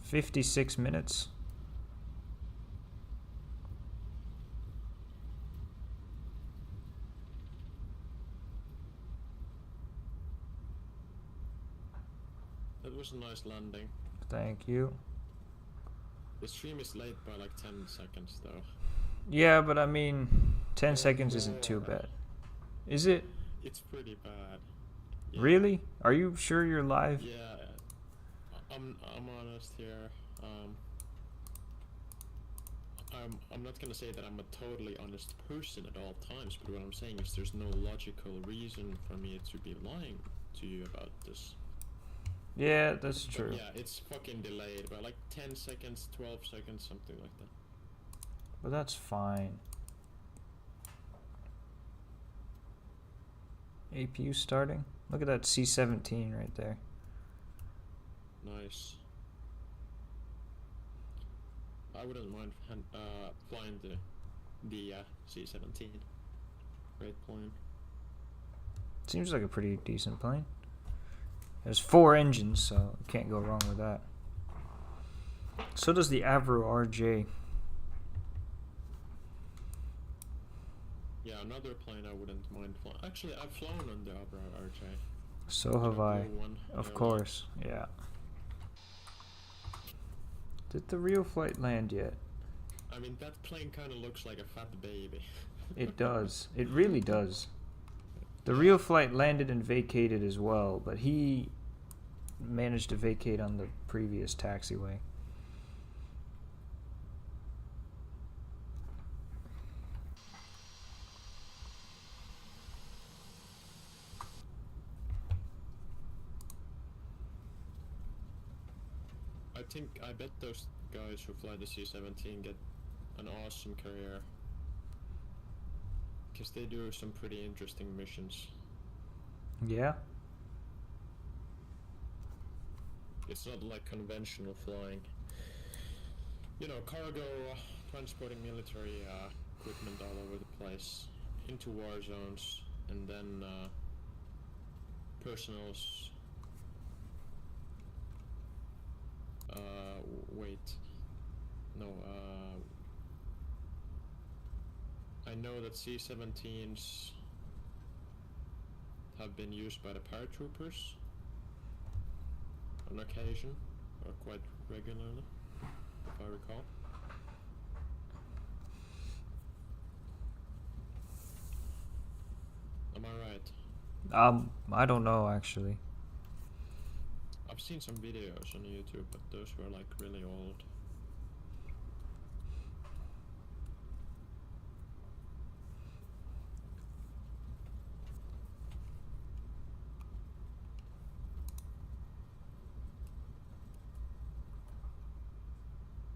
"56 minutes. That was a nice landing. Thank you. The stream is late by like 10 seconds though. Yeah, but I mean, 10 seconds isn't too bad. Is it? It's pretty bad. Yeah. Really? Are you sure you're live? Yeah. I'm honest here. I'm not gonna say that I'm a totally honest person at all times, but what I'm saying is there's no logical reason for me to be lying to you about this. Yeah, that's true. But yeah, it's fucking delayed by like 10 seconds, 12 seconds, something like that. But that's fine. APU starting. Look at that C-17 right there. Nice. I wouldn't mind flying the C-17. Great plane. Seems like a pretty decent plane. There's 4 engines, so you can't go wrong with that. So does the Avro RJ. Yeah, another plane I wouldn't mind flying. Actually, I've flown on the Avro RJ. So have I. One Of earlier. course, yeah. Did the real flight land yet? I mean, that plane kind of looks like a fat baby. It does. It really does. The real flight landed and vacated as well, but he managed to vacate on the previous taxiway. I bet those guys who fly the C-17 get an awesome career. Because they do some pretty interesting missions. Yeah? It's not like conventional flying. You know, cargo, transporting military equipment all over the place into war zones, and then personals. Wait. No, I know that C-17s have been used by the paratroopers on occasion, or quite regularly, if I recall. Am I right? I don't know actually. I've seen some videos on YouTube, but those were like really old.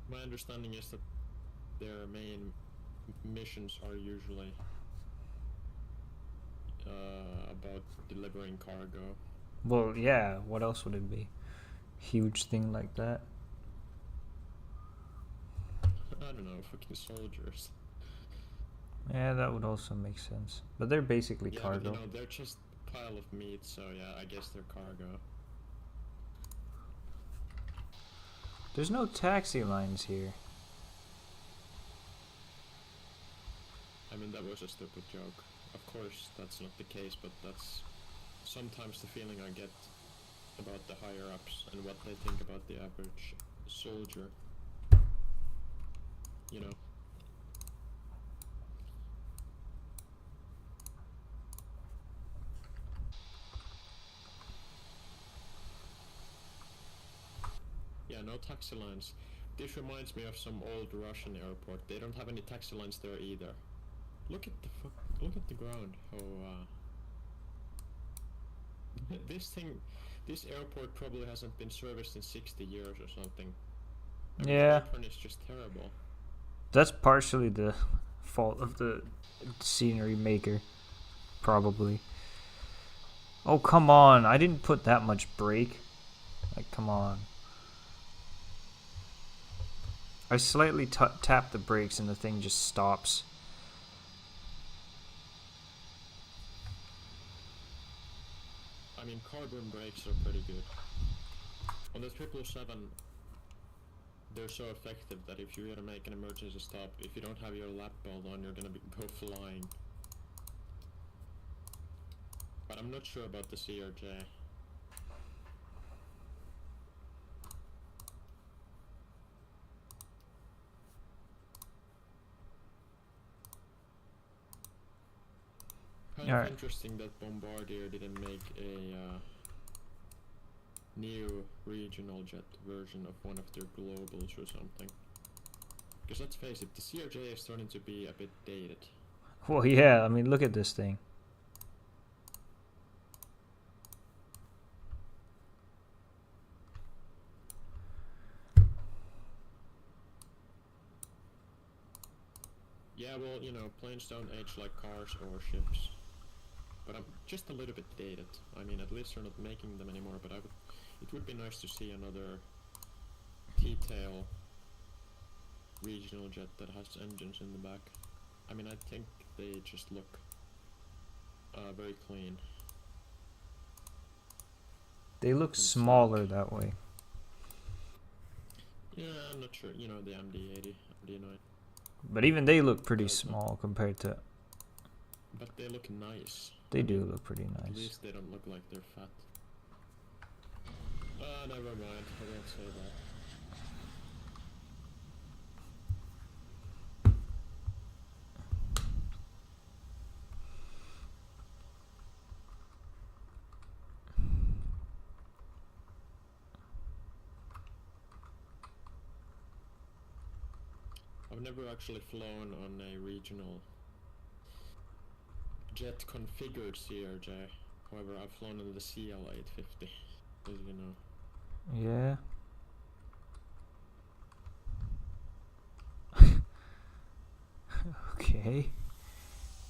My understanding is that their main missions are usually about delivering cargo. Well, yeah, what else would it be? Huge thing like that. I don't know, fucking soldiers. Yeah, that would also make sense. But they're basically Yeah, cargo. but you know, they're just pile of meat, so yeah, I guess they're cargo. There's no taxi lines here. I mean, that was a stupid joke. Of course, that's not the case, but that's sometimes the feeling I get about the higher-ups and what they think about the average soldier. You know? Yeah, no taxi lines. This reminds me of some old Russian airport. They don't have any taxi lines there either. Look at the look at the ground. Oh, this airport probably hasn't been serviced in 60 years or something. I mean, Yeah. the apron is just terrible. That's partially the fault of the scenery maker. Probably. Oh, come on. I didn't put that much brake. Like, come on. I slightly tap the brakes and the thing just stops. I mean, carbon brakes are pretty good. On the 777, they're so effective that if you're gonna make an emergency stop, if you don't have your lap belt on, you're gonna go flying. But I'm not sure about the CRJ. Kind of interesting that Bombardier didn't make a new regional jet version of one of their globals or something. Because let's face it, the CRJ is starting to be a bit dated. Well, yeah, I mean, look at this thing. Yeah, well, you know, planes don't age like cars or ships. But I'm just a little bit dated. I mean, at least they're not making them anymore, but it would be nice to see another T-tail regional jet that has engines in the back. I mean, I think they just look very clean. They look smaller that way. Yeah, I'm not sure. You know, the MD-80, MD-9. But even they look pretty small compared to... But they look nice. They do look pretty nice. At least they don't look like they're fat. Never mind. I won't say that. I've never actually flown on a regional jet configured CRJ. However, I've flown on the CL-850, as you know. Yeah. Okay.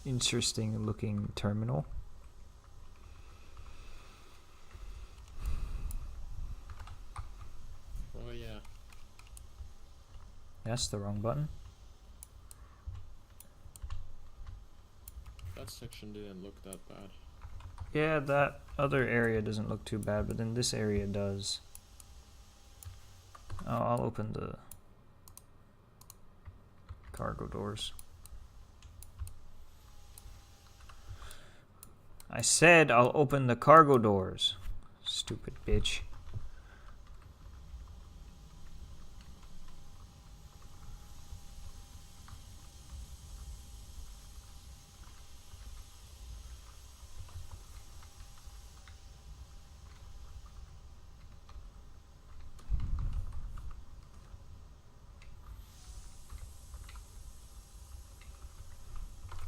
Interesting looking terminal. Oh yeah. That's the wrong button. That section didn't look that bad. Yeah, that other area doesn't look too bad, but then this area does. Oh, I'll open the cargo doors. I said I'll open the cargo doors. Stupid bitch.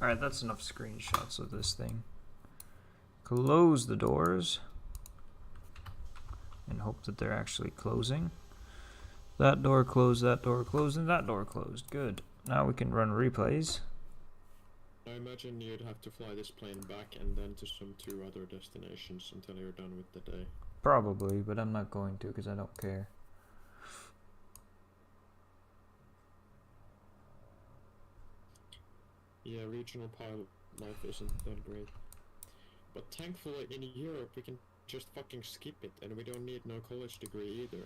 Alright, that's enough screenshots of this thing. Close the doors. And hope that they're actually closing. That door closed, and that door closed. Good. Now we can run replays. I imagine you'd have to fly this plane back and then to some 2 other destinations until you're done with the day. Probably, but I'm not going to because I don't care. Yeah, regional pilot life isn't that great. But thankfully in Europe we can just fucking skip it, and we don't need no college degree either.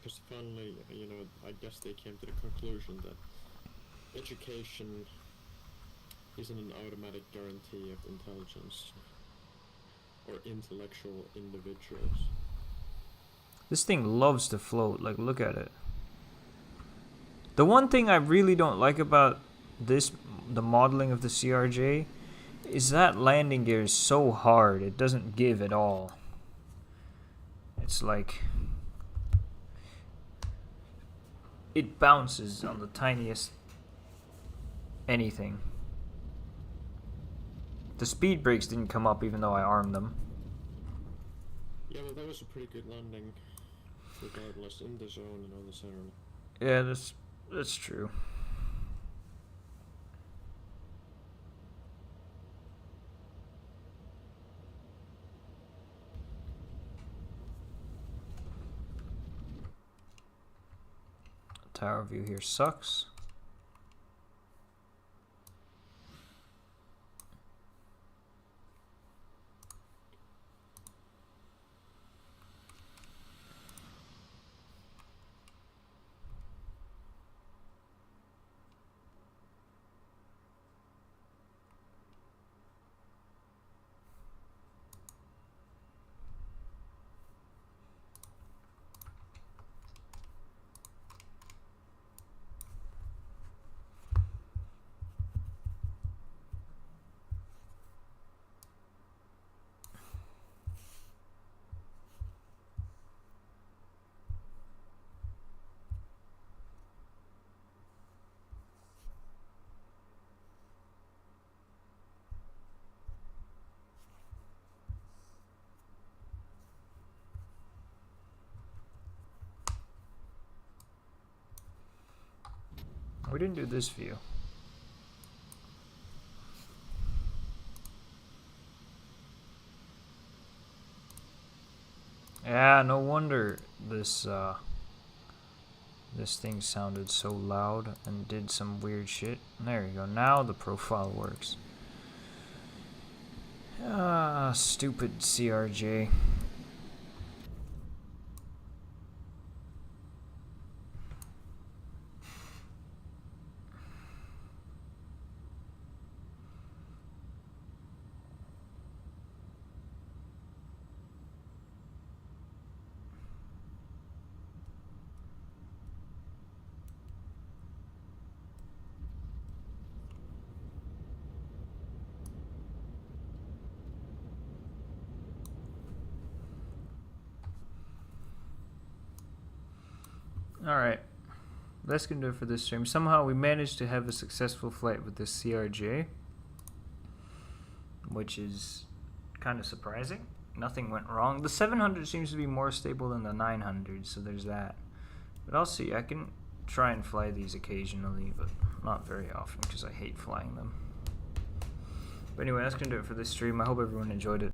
Because finally, you know, I guess they came to the conclusion that education isn't an automatic guarantee of intelligence or intellectual individuals. This thing loves to float. Like, look at it. The one thing I really don't like about this, the modeling of the CRJ, is that landing gear is so hard. It doesn't give at all. It's like it bounces on the tiniest anything. The speed brakes didn't come up even though I armed them. Yeah, well, that was a pretty good landing, regardless, in the zone and on the center. Yeah, that's true. Tower view here sucks. We didn't do this view. Yeah, no wonder this thing sounded so loud and did some weird shit. There you go. Now the profile works. Ah, stupid CRJ. Alright, that's gonna do it for this stream. Somehow we managed to have a successful flight with this CRJ, which is kind of surprising. Nothing went wrong. The 700 seems to be more stable than the 900, so there's that. But I'll see. I can try and fly these occasionally, but not very often because I hate flying them. But anyway, that's gonna do it for this stream. I hope everyone enjoyed it.